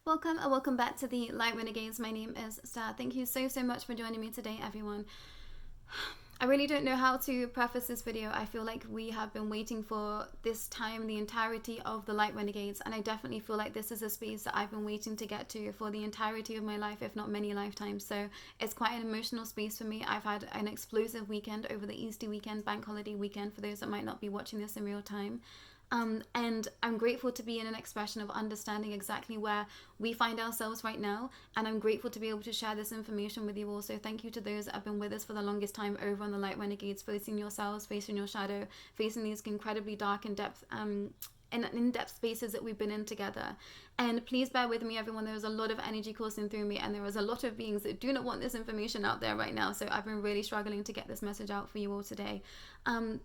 Welcome and welcome back to the Light Renegades. My name is Star. Thank you so much for joining me today, everyone. I really don't know how to preface this video. I feel like we have been waiting for this time, the entirety of the Light Renegades, and I definitely feel like this is a space that I've been waiting to get to for the entirety of my life, if not many lifetimes. So it's quite an emotional space for me. I've had an explosive weekend over the Easter weekend, bank holiday weekend, for those that might not be watching this in real time. And I'm grateful to be in an expression of understanding exactly where we find ourselves right now, and I'm grateful to be able to share this information with you all. So thank you to those that have been with us for the longest time over on the Light Renegades, facing yourselves, facing your shadow, facing these incredibly dark and in-depth spaces that we've been in together. And please bear with me, everyone. There was a lot of energy coursing through me, and there was a lot of beings that do not want this information out there right now. So I've been really struggling to get this message out for you all today.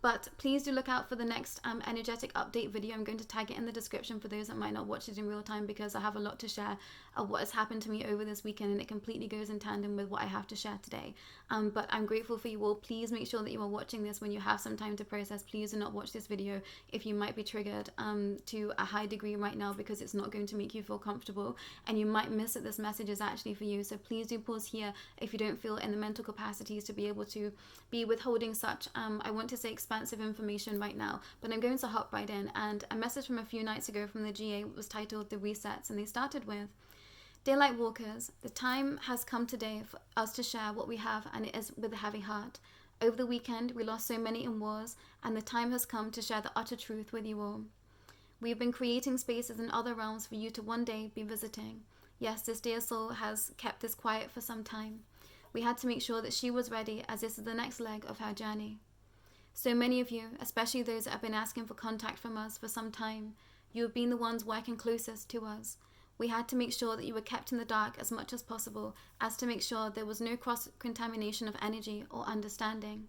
But please do look out for the next energetic update video. I'm going to tag it in the description for those that might not watch it in real time, because I have a lot to share of what has happened to me over this weekend, and it completely goes in tandem with what I have to share today. But I'm grateful for you all. Please make sure that you are watching this when you have some time to process. Please do not watch this video if you might be triggered to a high degree right now, because it's not going to make you feel comfortable, and you might miss that this message is actually for you. So please do pause here if you don't feel in the mental capacities to be able to be withholding such I want to say expansive information right now. But I'm going to hop right in, and a message from a few nights ago from the GA was titled The Resets, and they started with: Daylight Walkers, the time has come today for us to share what we have, and it is with a heavy heart. Over the weekend we lost so many in wars, and the time has come to share the utter truth with you all. We have been creating spaces in other realms for you to one day be visiting. Yes, this dear soul has kept this quiet for some time. We had to make sure that she was ready, as this is the next leg of her journey. So many of you, especially those that have been asking for contact from us for some time, you have been the ones working closest to us. We had to make sure that you were kept in the dark as much as possible, as to make sure there was no cross-contamination of energy or understanding.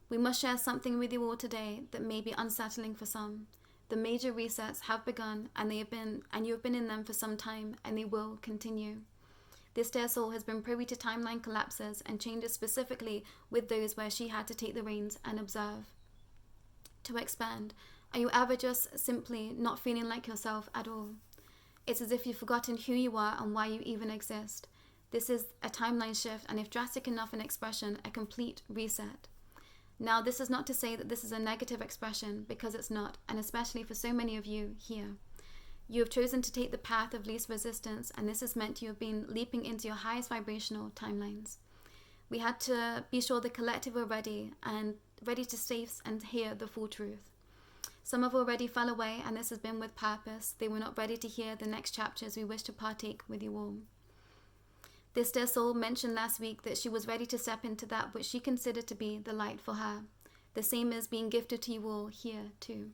We must share something with you all today that may be unsettling for some. The major resets have begun, and you have been in them for some time, and they will continue. This dear soul has been privy to timeline collapses and changes, specifically with those where she had to take the reins and observe. To expand, are you ever just simply not feeling like yourself at all? It's as if you've forgotten who you are and why you even exist. This is a timeline shift, and if drastic enough in expression, a complete reset. Now, this is not to say that this is a negative expression, because it's not, and especially for so many of you here. You have chosen to take the path of least resistance, and this has meant you have been leaping into your highest vibrational timelines. We had to be sure the collective were ready to face and hear the full truth. Some have already fell away, and this has been with purpose. They were not ready to hear the next chapters we wish to partake with you all. This dear soul mentioned last week that she was ready to step into that which she considered to be the light for her. The same is being gifted to you all here too.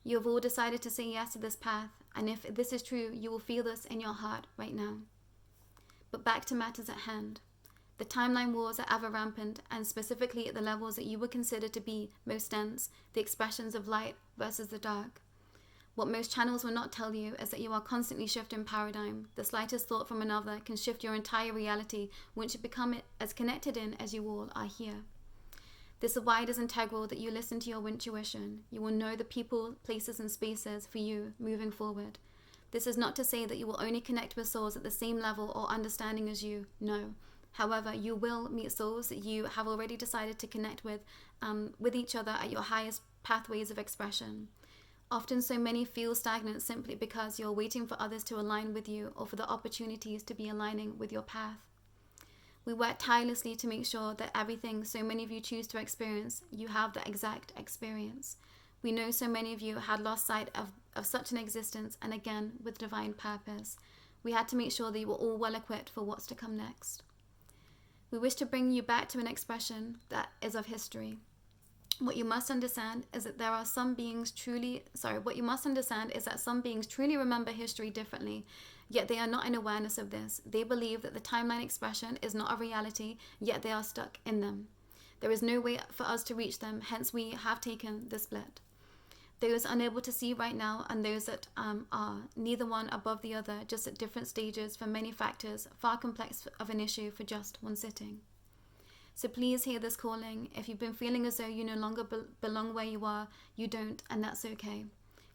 You have all decided to say yes to this path, and if this is true, you will feel this in your heart right now. But back to matters at hand. The timeline wars are ever rampant, and specifically at the levels that you would consider to be most dense, the expressions of light versus the dark. What most channels will not tell you is that you are constantly shifting paradigm. The slightest thought from another can shift your entire reality once you become as connected in as you all are here. This is why it is integral that you listen to your intuition. You will know the people, places, and spaces for you moving forward. This is not to say that you will only connect with souls at the same level or understanding as you. No. However, you will meet souls that you have already decided to connect with each other at your highest pathways of expression. Often so many feel stagnant simply because you're waiting for others to align with you, or for the opportunities to be aligning with your path. We work tirelessly to make sure that everything so many of you choose to experience, you have the exact experience. We know so many of you had lost sight of such an existence, and again, with divine purpose. We had to make sure that you were all well equipped for what's to come next. We wish to bring you back to an expression that is of history. What you must understand is that some beings truly remember history differently, yet they are not in awareness of this. They believe that the timeline expression is not a reality, yet they are stuck in them. There is no way for us to reach them, hence we have taken the split. Those unable to see right now, and those that are neither one above the other, just at different stages for many factors, far complex of an issue for just one sitting. So please hear this calling. If you've been feeling as though you no longer belong where you are, you don't, and that's okay.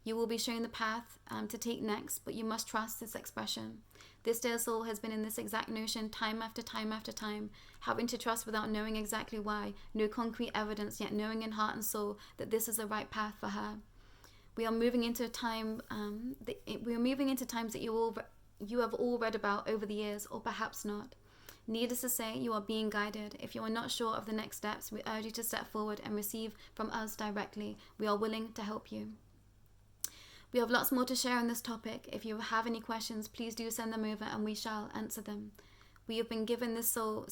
You will be shown the path to take next, but you must trust this expression. This dear soul has been in this exact notion time after time after time, having to trust without knowing exactly why, no concrete evidence, yet knowing in heart and soul that this is the right path for her. We are moving into time. We are moving into times that you have all read about over the years, or perhaps not. Needless to say, you are being guided. If you are not sure of the next steps, we urge you to step forward and receive from us directly. We are willing to help you. We have lots more to share on this topic. If you have any questions, please do send them over and we shall answer them. We have been given this soul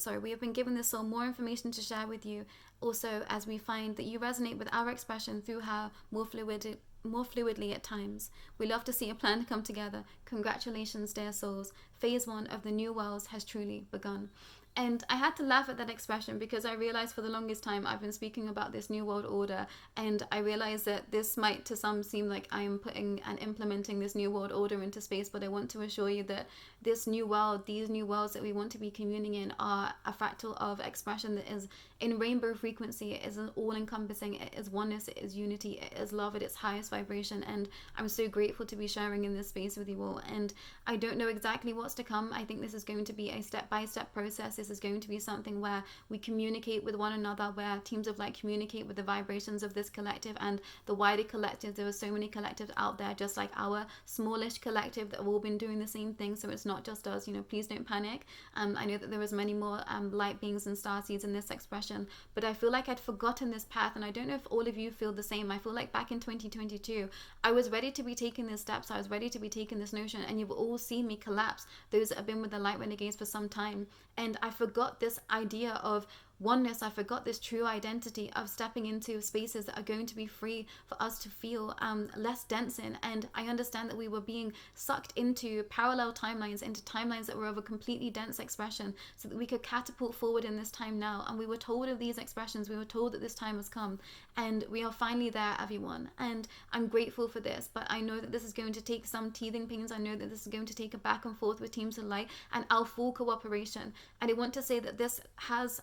more information to share with you, also as we find that you resonate with our expression through her more fluidly at times. We love to see a plan come together. Congratulations, dear souls. Phase 1 of the new worlds has truly begun. And I had to laugh at that expression because I realized for the longest time I've been speaking about this new world order, and I realized that this might to some seem like I am putting and implementing this new world order into space, but I want to assure you that this new world, these new worlds that we want to be communing in, are a fractal of expression that is in rainbow frequency. It is an all-encompassing, it is oneness, it is unity, it is love at its highest vibration, and I'm so grateful to be sharing in this space with you all. And I don't know exactly what's to come. I think this is going to be a step-by-step process. This is going to be something where we communicate with one another, where teams of light communicate with the vibrations of this collective and the wider collective. There are so many collectives out there, just like our smallish collective, that have all been doing the same thing. So it's not just us, please don't panic. I know that there is many more light beings and starseeds in this expression, but I feel like I'd forgotten this path, and I don't know if all of you feel the same. I feel like back in 2022, I was ready to be taking these steps. I was ready to be taking this notion, and you've all seen me collapse, those that have been with the Light Renegades for some time. And I forgot this idea of oneness. I forgot this true identity of stepping into spaces that are going to be free for us to feel less dense in. And I understand that we were being sucked into parallel timelines, into timelines that were of a completely dense expression, so that we could catapult forward in this time now. And we were told of these expressions. We were told that this time has come, and we are finally there, everyone. And I'm grateful for this, but I know that this is going to take some teething pains. I know that this is going to take a back and forth with Teams of Light and our full cooperation. And I want to say that this has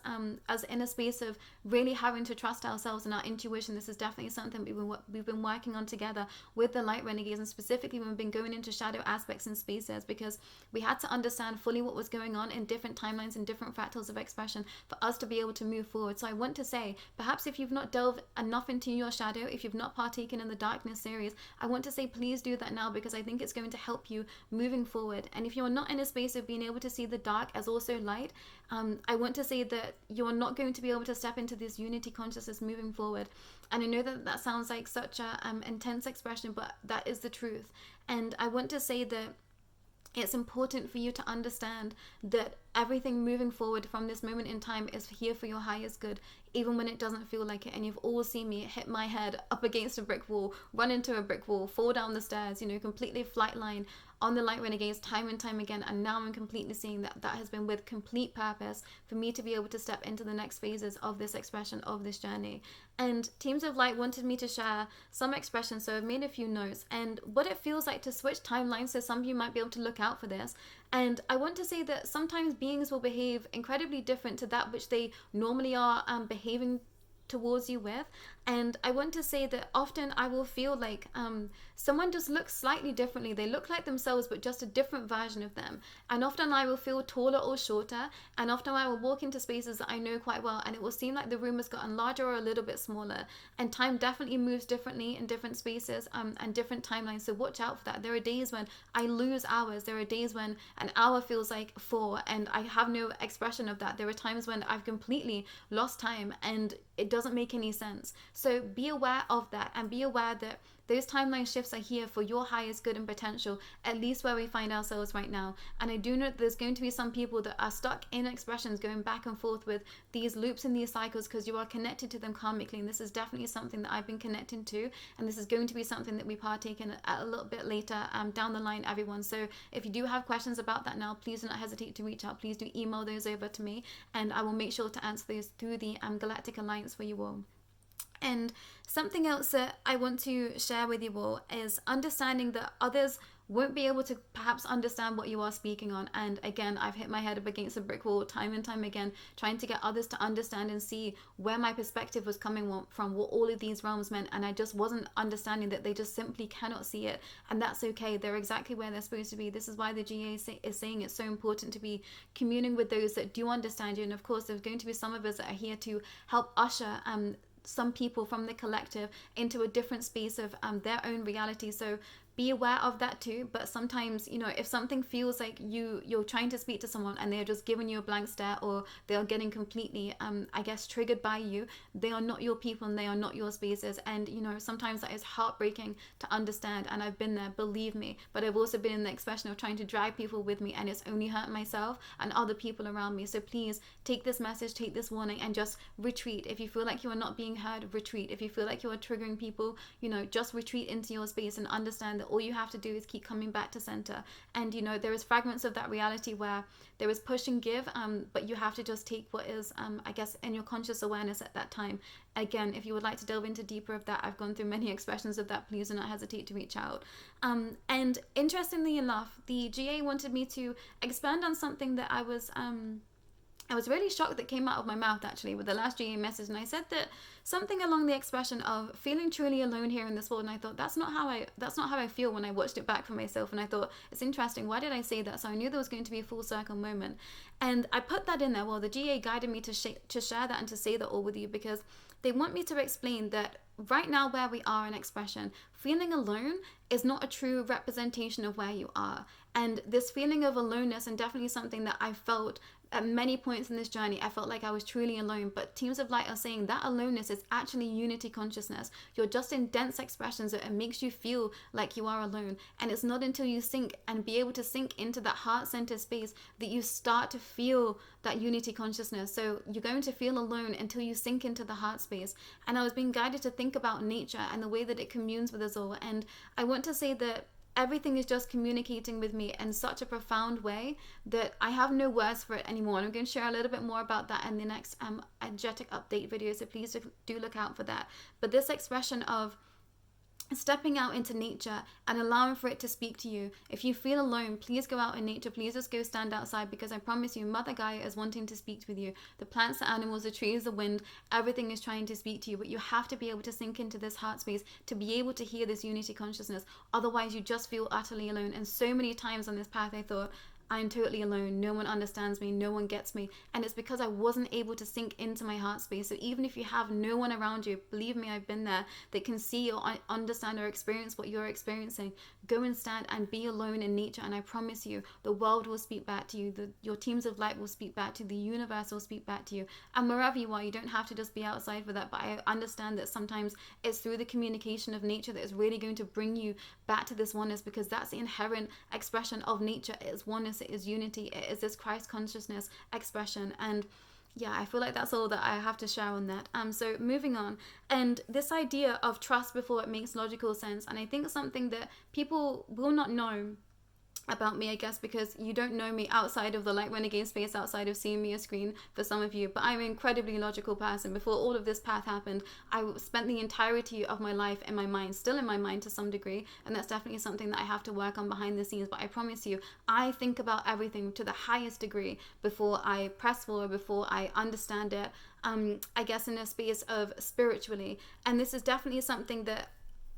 as in a space of really having to trust ourselves and our intuition. This is definitely something we've been working on together with the Light Renegades, and specifically we've been going into shadow aspects and spaces, because we had to understand fully what was going on in different timelines and different fractals of expression for us to be able to move forward. So I want to say, perhaps if you've not delved enough into your shadow, if you've not partaken in the Darkness series, I want to say please do that now, because I think it's going to help you moving forward. And if you're not in a space of being able to see the dark as also light, I want to say that you're not going to be able to step into this unity consciousness moving forward. And I know that that sounds like such a intense expression, but that is the truth. And I want to say that it's important for you to understand that everything moving forward from this moment in time is here for your highest good, even when it doesn't feel like it. And you've all seen me hit my head up against a brick wall, run into a brick wall, fall down the stairs, completely flightline on the Light Renegades time and time again. And now I'm completely seeing that that has been with complete purpose for me to be able to step into the next phases of this expression, of this journey. And Teams of Light wanted me to share some expressions, so I've made a few notes and what it feels like to switch timelines, so some of you might be able to look out for this. And I want to say that sometimes beings will behave incredibly different to that which they normally are behaving towards you with. And I want to say that often I will feel like someone just looks slightly differently. They look like themselves, but just a different version of them. And often I will feel taller or shorter, and often I will walk into spaces that I know quite well, and it will seem like the room has gotten larger or a little bit smaller. And time definitely moves differently in different spaces and different timelines, so watch out for that. There are days when I lose hours. There are days when an hour feels like 4, and I have no expression of that. There are times when I've completely lost time and it doesn't make any sense. So be aware of that, and be aware that those timeline shifts are here for your highest good and potential, at least where we find ourselves right now. And I do know that there's going to be some people that are stuck in expressions going back and forth with these loops and these cycles because you are connected to them karmically. And this is definitely something that I've been connected to, and this is going to be something that we partake in a little bit later down the line, everyone. So if you do have questions about that now, please do not hesitate to reach out. Please do email those over to me, and I will make sure to answer those through the Galactic Alliance for you all. And something else that I want to share with you all is understanding that others won't be able to perhaps understand what you are speaking on. And again, I've hit my head up against a brick wall time and time again, trying to get others to understand and see where my perspective was coming from, what all of these realms meant. And I just wasn't understanding that they just simply cannot see it. And that's okay. They're exactly where they're supposed to be. This is why the GA is saying it's so important to be communing with those that do understand you. And of course, there's going to be some of us that are here to help usher some people from the collective into a different space of their own reality. So be aware of that too. But sometimes, you know, if something feels like you're trying to speak to someone and they're just giving you a blank stare, or they are getting completely I guess triggered by you, they are not your people and they are not your spaces. And you know, sometimes that is heartbreaking to understand, and I've been there, believe me. But I've also been in the expression of trying to drag people with me, and it's only hurt myself and other people around me. So please take this message, take this warning, and just retreat. If you feel like you are not being heard, retreat. If you feel like you are triggering people, you know, just retreat into your space and understand that all you have to do is keep coming back to center. And you know, there is fragments of that reality where there is push and give, but you have to just take what is I guess in your conscious awareness at that time. Again, if you would like to delve into deeper of that, I've gone through many expressions of that. Please do not hesitate to reach out. And interestingly enough, the GA wanted me to expand on something that I was really shocked that came out of my mouth actually with the last GA message. And I said that something along the expression of feeling truly alone here in this world. And I thought, that's not how I feel when I watched it back for myself. And I thought, it's interesting, why did I say that? So I knew there was going to be a full circle moment. And I put that in there. Well, the GA guided me to share that and to say that all with you, because they want me to explain that right now where we are in expression, feeling alone is not a true representation of where you are. And this feeling of aloneness, and definitely something that I felt at many points in this journey, I felt like I was truly alone. But Teams of Light are saying that aloneness is actually unity consciousness. You're just in dense expressions that it makes you feel like you are alone. And it's not until you sink and be able to sink into that heart-centered space that you start to feel that unity consciousness. So you're going to feel alone until you sink into the heart space. And I was being guided to think about nature and the way that it communes with us all. And I want to say that everything is just communicating with me in such a profound way that I have no words for it anymore. And I'm going to share a little bit more about that in the next energetic update video, so please do look out for that. But this expression of stepping out into nature and allowing for it to speak to you. If you feel alone, please go out in nature. Please just go stand outside, because I promise you, Mother Gaia is wanting to speak with you. The plants, the animals, the trees, the wind, everything is trying to speak to you. But you have to be able to sink into this heart space to be able to hear this unity consciousness. Otherwise, you just feel utterly alone. And so many times on this path, I thought, I'm totally alone. No one understands me. No one gets me. And it's because I wasn't able to sink into my heart space. So even if you have no one around you, believe me, I've been there, that can see or understand or experience what you're experiencing, go and stand and be alone in nature. And I promise you, the world will speak back to you. Your teams of light will speak back to you. The universe will speak back to you. And wherever you are, you don't have to just be outside for that. But I understand that sometimes it's through the communication of nature that is really going to bring you back to this oneness, because that's the inherent expression of nature. It is oneness. It is unity. It is this Christ consciousness expression. And yeah, I feel like that's all that I have to share on that. So moving on, and this idea of trust before it makes logical sense, and I think something that people will not know about me, I guess, because you don't know me outside of the Light Renegade space, outside of seeing me on screen for some of you, but I'm an incredibly logical person. Before all of this path happened, I spent the entirety of my life in my mind, still in my mind to some degree, and that's definitely something that I have to work on behind the scenes. But I promise you, I think about everything to the highest degree before I press forward, before I understand it, I guess in a space of spiritually. And this is definitely something that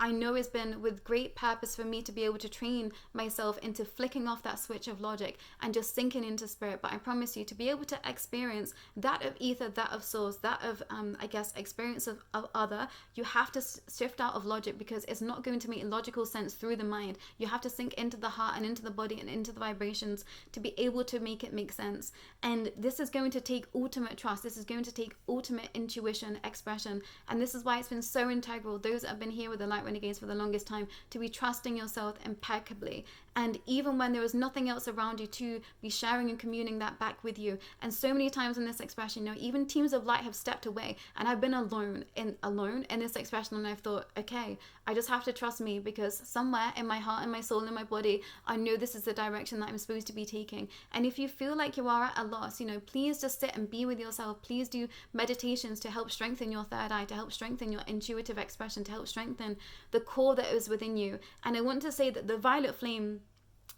I know has been with great purpose for me to be able to train myself into flicking off that switch of logic and just sinking into spirit. But I promise you, to be able to experience that of ether, that of source, that of, I guess, experience of other, you have to shift out of logic, because it's not going to make logical sense through the mind. You have to sink into the heart and into the body and into the vibrations to be able to make it make sense. And this is going to take ultimate trust. This is going to take ultimate intuition, expression. And this is why it's been so integral, those that have been here with the Light Renegades for the longest time, to be trusting yourself impeccably. And even when there is nothing else around you, to be sharing and communing that back with you. And so many times in this expression, you know, even teams of light have stepped away, and I've been alone in this expression, and I've thought, okay, I just have to trust me, because somewhere in my heart and my soul and my body, I know this is the direction that I'm supposed to be taking. And if you feel like you are at a loss, you know, please just sit and be with yourself. Please do meditations to help strengthen your third eye, to help strengthen your intuitive expression, to help strengthen the core that is within you. And I want to say that the violet flame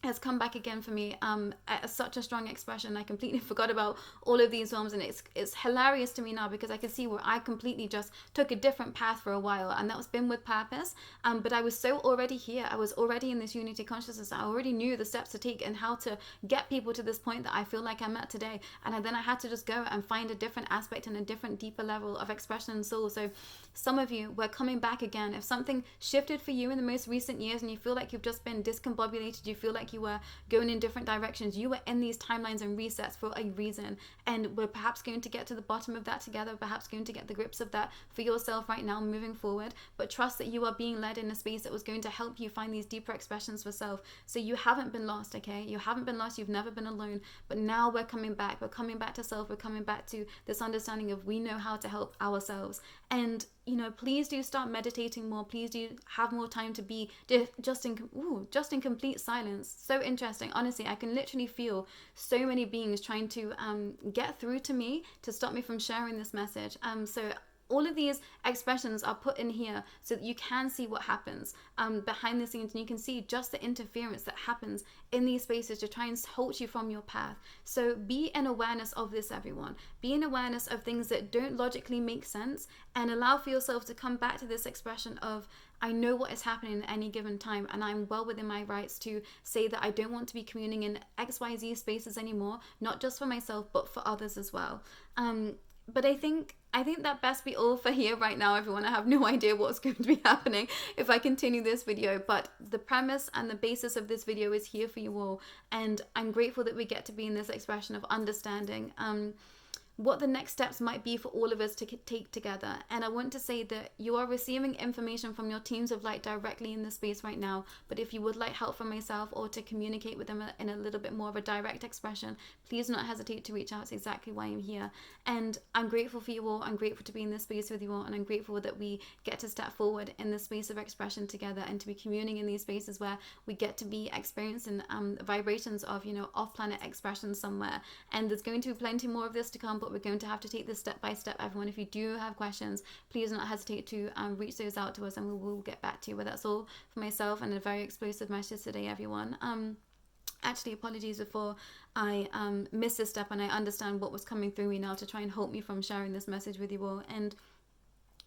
has come back again for me at such a strong expression. I completely forgot about all of these films, and it's hilarious to me now because I can see where I completely just took a different path for a while, and that was been with purpose. But I was so already here. I was already in this unity consciousness. I already knew the steps to take and how to get people to this point that I feel like I'm at today. And then I had to just go and find a different aspect and a different, deeper level of expression and soul. So some of you were coming back again. If something shifted for you in the most recent years and you feel like you've just been discombobulated, you feel like you were going in different directions, you were in these timelines and resets for a reason, and we're perhaps going to get to the bottom of that together, perhaps going to get the grips of that for yourself right now moving forward. But trust that you are being led in a space that was going to help you find these deeper expressions for self. So you haven't been lost, okay? You haven't been lost. You've never been alone. But now we're coming back to self. We're coming back to this understanding of we know how to help ourselves. And please do start meditating more. Please do have more time to be just in complete silence. So interesting. Honestly, I can literally feel so many beings trying to get through to me to stop me from sharing this message. So all of these expressions are put in here so that you can see what happens behind the scenes, and you can see just the interference that happens in these spaces to try and halt you from your path. So be in awareness of this, everyone. Be in awareness of things that don't logically make sense, and allow for yourself to come back to this expression of, I know what is happening at any given time, and I'm well within my rights to say that I don't want to be communing in XYZ spaces anymore, not just for myself, but for others as well. But I think that best be all for here right now, everyone. I have no idea what's going to be happening if I continue this video, but the premise and the basis of this video is here for you all, and I'm grateful that we get to be in this expression of understanding what the next steps might be for all of us to take together. And I want to say that you are receiving information from your teams of light directly in this space right now, but if you would like help from myself or to communicate with them in a little bit more of a direct expression, please do not hesitate to reach out. It's exactly why I'm here. And I'm grateful for you all. I'm grateful to be in this space with you all, and I'm grateful that we get to step forward in this space of expression together and to be communing in these spaces where we get to be experiencing vibrations of off-planet expression somewhere. And there's going to be plenty more of this to come, but we're going to have to take this step by step, everyone. If you do have questions, please do not hesitate to reach those out to us, and we will get back to you. But that's all for myself, and a very explosive message today, everyone. Actually, apologies before I missed this step, and I understand what was coming through me now to try and hold me from sharing this message with you all. And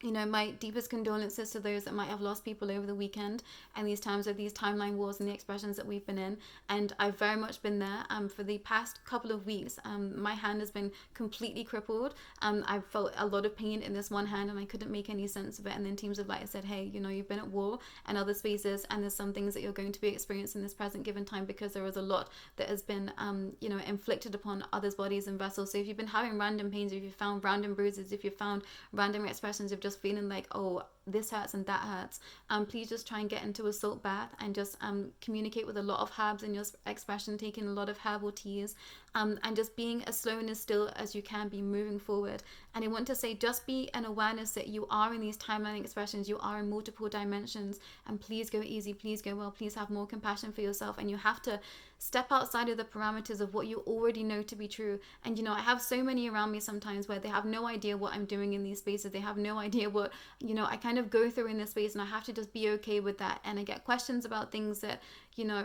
my deepest condolences to those that might have lost people over the weekend and these times of these timeline wars and the expressions that we've been in. And I've very much been there. For the past couple of weeks, my hand has been completely crippled. I've felt a lot of pain in this one hand, and I couldn't make any sense of it. And then teams of light said, hey, you've been at war and other spaces, and there's some things that you're going to be experiencing this present given time, because there is a lot that has been, inflicted upon others' bodies and vessels. So if you've been having random pains, if you've found random bruises, if you've found random expressions of just feeling like, oh, this hurts and that hurts, please just try and get into a salt bath and just communicate with a lot of herbs in your expression, taking a lot of herbal teas, and just being as slow and as still as you can be moving forward. And I want to say, just be an awareness that you are in these timeline expressions, you are in multiple dimensions, and please go easy, please go well, please have more compassion for yourself, and you have to step outside of the parameters of what you already know to be true. And I have so many around me sometimes where they have no idea what I'm doing in these spaces. They have no idea what I kind of go through in this space, and I have to just be okay with that. And I get questions about things that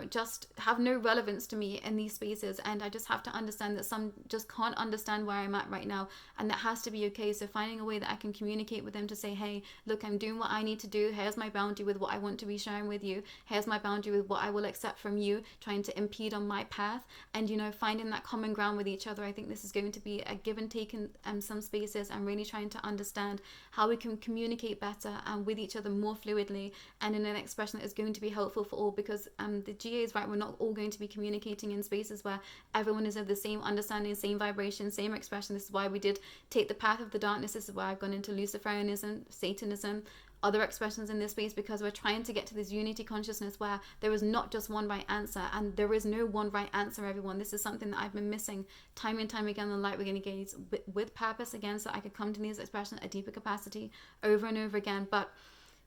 just have no relevance to me in these spaces, and I just have to understand that some just can't understand where I'm at right now, and that has to be okay. So finding a way that I can communicate with them to say, hey, look, I'm doing what I need to do. Here's my boundary with what I want to be sharing with you. Here's my boundary with what I will accept from you, trying to impede on my path, and finding that common ground with each other. I think this is going to be a give and take in some spaces, and really trying to understand how we can communicate better and with each other more fluidly, and in an expression that is going to be helpful for all, because the GA is right, we're not all going to be communicating in spaces where everyone is of the same understanding, same vibration, same expression. This is why we did take the path of the darkness. This is why I've gone into Luciferianism, Satanism, other expressions in this space, because we're trying to get to this unity consciousness where there is not just one right answer, and there is no one right answer, everyone. This is something that I've been missing time and time again on Light Renegades with purpose, again, so I could come to these expressions at a deeper capacity over and over again. But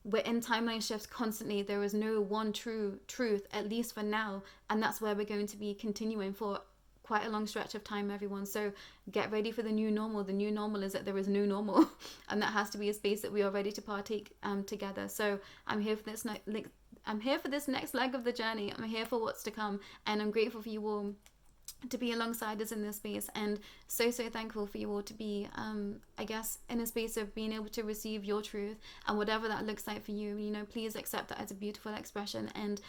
we're in timeline shifts constantly. There is no one true truth, at least for now, and that's where we're going to be continuing for quite a long stretch of time, everyone. So get ready for the new normal. The new normal is that there is no normal, and that has to be a space that we are ready to partake together. So I'm here for this I'm here for this next leg of the journey. I'm here for what's to come, and I'm grateful for you all to be alongside us in this space, and so thankful for you all to be I guess in a space of being able to receive your truth, and whatever that looks like for you, you know, please accept that as a beautiful expression. And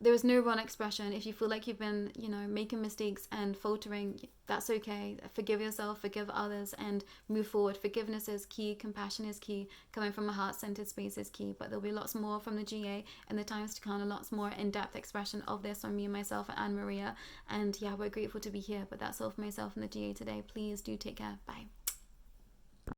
there is no wrong expression. If you feel like you've been, you know, making mistakes and faltering, that's okay. Forgive yourself, forgive others, and move forward. Forgiveness is key. Compassion is key. Coming from a heart-centered space is key. But there'll be lots more from the GA in the times to come, and lots more in-depth expression of this from me and myself and Anne Maria. And yeah, we're grateful to be here. But that's all for myself and the GA today. Please do take care. Bye.